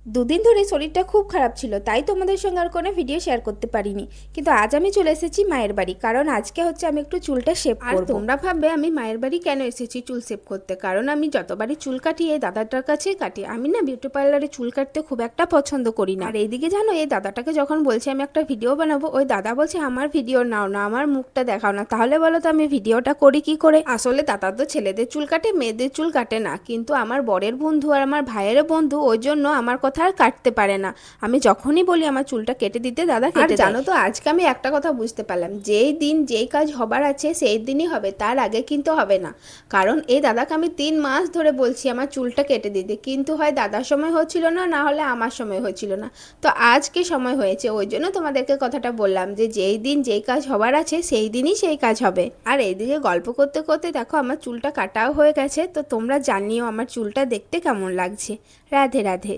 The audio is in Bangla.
দুদিন ধরে শরীরটা খুব খারাপ ছিল, তাই তোমাদের সঙ্গে আর কোনো ভিডিও শেয়ার করতে পারিনি। কিন্তু আজ আমি চলে এসেছি মায়ের বাড়ি, কারণ আজকে হচ্ছে আমি একটু চুলটা শেভ করব। আর তোমরা ভাববে আমি মায়ের বাড়ি কেন এসেছি চুল শেভ করতে, কারণ আমি যতবারই চুল কাটি এই দাদাটার কাছেই কাটি। আমি না বিউটি পার্লারে চুল কাটতে খুব একটা পছন্দ করি না। আর এইদিকে জানো, এই দাদাটাকে যখন বলছি আমি একটা ভিডিও বানাবো, ওই দাদা বলছে আমার ভিডিও নাও না, আমার মুখটা দেখাও না। তাহলে বলো তো আমি ভিডিওটা করি কি করে? আসলে দাদা তো ছেলেদের চুল কাটে, মেয়েদের চুল কাটে না। কিন্তু আমার বরের বন্ধু আর আমার ভাইয়ের বন্ধু, ওই জন্য আমার কথা আর কাটতে পারে না। আমি যখনই বলি আমার চুলটা কেটে দিতে, দাদা কেটে দেয়। জানো তো, আজকে আমি একটা কথা বুঝতে পারলাম, যেই দিন যেই কাজ হবার আছে সেই দিনই হবে, তার আগে কিন্তু হবে না। কারণ এই দাদাকে আমি 3 মাস ধরে বলছি আমার চুলটা কেটে দিতে, কিন্তু হয় দাদার সময় হচ্ছিল না, না হলে আমার সময় হচ্ছিল না। তো আজকে সময় হয়েছে, ওই জন্য তোমাদেরকে কথাটা বললাম যে যেই দিন যেই কাজ হবার আছে সেই দিনই সেই কাজ হবে। আর এইদিকে গল্প করতে করতে দেখো আমার চুলটা কাটাও হয়ে গেছে। তো তোমরা জানিও আমার চুলটা দেখতে কেমন লাগছে। রাধে রাধে।